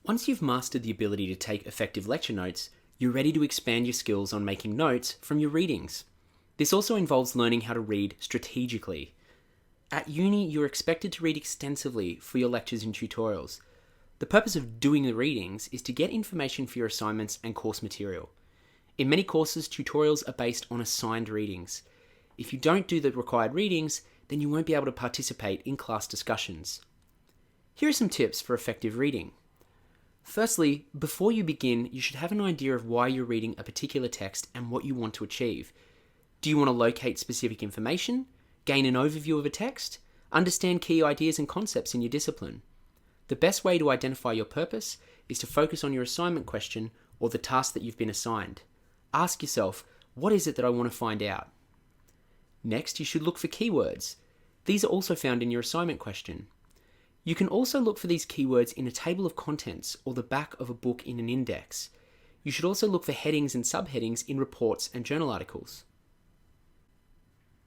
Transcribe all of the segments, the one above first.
Once you've mastered the ability to take effective lecture notes, you're ready to expand your skills on making notes from your readings. This also involves learning how to read strategically. At uni, you're expected to read extensively for your lectures and tutorials. The purpose of doing the readings is to get information for your assignments and course material. In many courses, tutorials are based on assigned readings. If you don't do the required readings, then you won't be able to participate in class discussions. Here are some tips for effective reading. Firstly, before you begin, you should have an idea of why you're reading a particular text and what you want to achieve. Do you want to locate specific information, gain an overview of a text, understand key ideas and concepts in your discipline? The best way to identify your purpose is to focus on your assignment question or the task that you've been assigned. Ask yourself, what is it that I want to find out? Next, you should look for keywords. These are also found in your assignment question. You can also look for these keywords in a table of contents or the back of a book in an index. You should also look for headings and subheadings in reports and journal articles.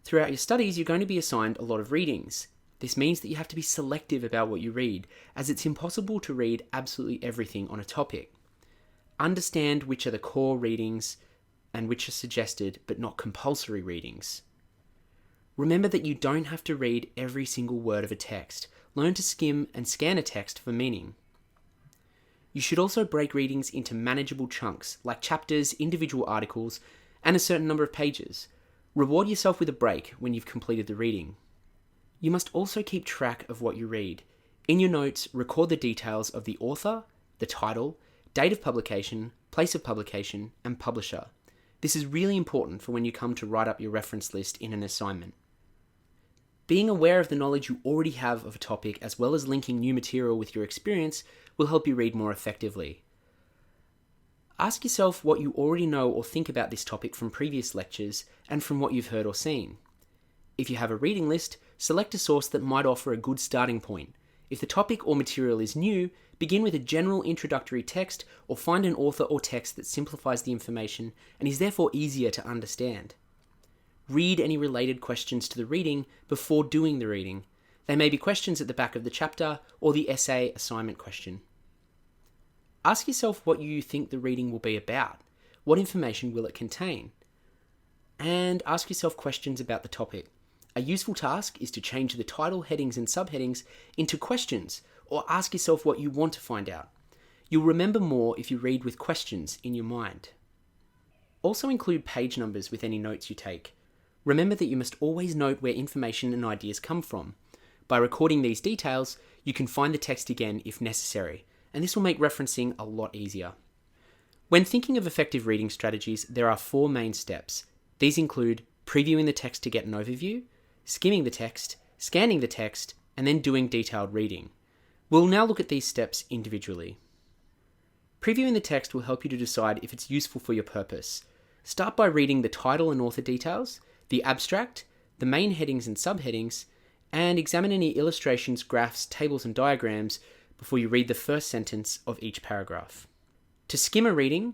Throughout your studies, you're going to be assigned a lot of readings. This means that you have to be selective about what you read, as it's impossible to read absolutely everything on a topic. Understand which are the core readings and which are suggested but not compulsory readings. Remember that you don't have to read every single word of a text. Learn to skim and scan a text for meaning. You should also break readings into manageable chunks, like chapters, individual articles, and a certain number of pages. Reward yourself with a break when you've completed the reading. You must also keep track of what you read. In your notes, record the details of the author, the title, date of publication, place of publication, and publisher. This is really important for when you come to write up your reference list in an assignment. Being aware of the knowledge you already have of a topic, as well as linking new material with your experience, will help you read more effectively. Ask yourself what you already know or think about this topic from previous lectures and from what you've heard or seen. If you have a reading list, select a source that might offer a good starting point. If the topic or material is new, begin with a general introductory text or find an author or text that simplifies the information and is therefore easier to understand. Read any related questions to the reading before doing the reading. They may be questions at the back of the chapter or the essay assignment question. Ask yourself what you think the reading will be about. What information will it contain? And ask yourself questions about the topic. A useful task is to change the title, headings, and subheadings into questions, or ask yourself what you want to find out. You'll remember more if you read with questions in your mind. Also include page numbers with any notes you take. Remember that you must always note where information and ideas come from. By recording these details, you can find the text again if necessary, and this will make referencing a lot easier. When thinking of effective reading strategies, there are 4 main steps. These include previewing the text to get an overview, skimming the text, scanning the text, and then doing detailed reading. We'll now look at these steps individually. Previewing the text will help you to decide if it's useful for your purpose. Start by reading the title and author details, the abstract, the main headings and subheadings, and examine any illustrations, graphs, tables, and diagrams before you read the first sentence of each paragraph. To skim a reading,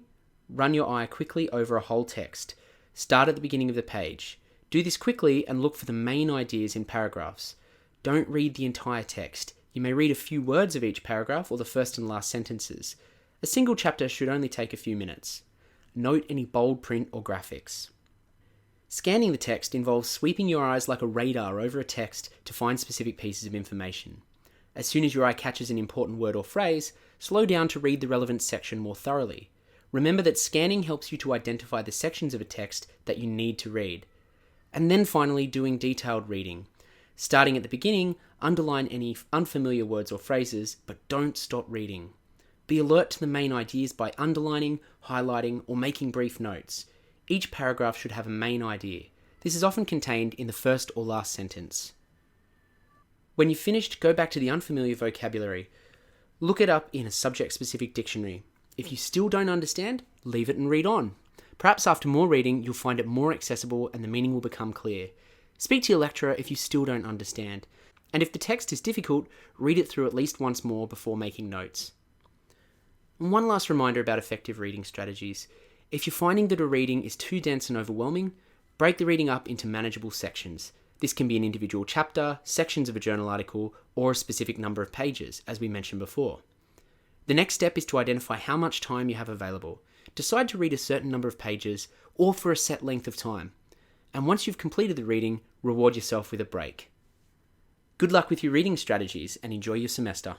run your eye quickly over a whole text. Start at the beginning of the page. Do this quickly and look for the main ideas in paragraphs. Don't read the entire text. You may read a few words of each paragraph or the first and last sentences. A single chapter should only take a few minutes. Note any bold print or graphics. Scanning the text involves sweeping your eyes like a radar over a text to find specific pieces of information. As soon as your eye catches an important word or phrase, slow down to read the relevant section more thoroughly. Remember that scanning helps you to identify the sections of a text that you need to read. And then finally, doing detailed reading. Starting at the beginning, underline any unfamiliar words or phrases, but don't stop reading. Be alert to the main ideas by underlining, highlighting, or making brief notes. Each paragraph should have a main idea. This is often contained in the first or last sentence. When you've finished, go back to the unfamiliar vocabulary. Look it up in a subject-specific dictionary. If you still don't understand, leave it and read on. Perhaps after more reading, you'll find it more accessible and the meaning will become clear. Speak to your lecturer if you still don't understand. And if the text is difficult, read it through at least once more before making notes. And one last reminder about effective reading strategies. If you're finding that a reading is too dense and overwhelming, break the reading up into manageable sections. This can be an individual chapter, sections of a journal article, or a specific number of pages, as we mentioned before. The next step is to identify how much time you have available. Decide to read a certain number of pages or for a set length of time. And once you've completed the reading, reward yourself with a break. Good luck with your reading strategies and enjoy your semester.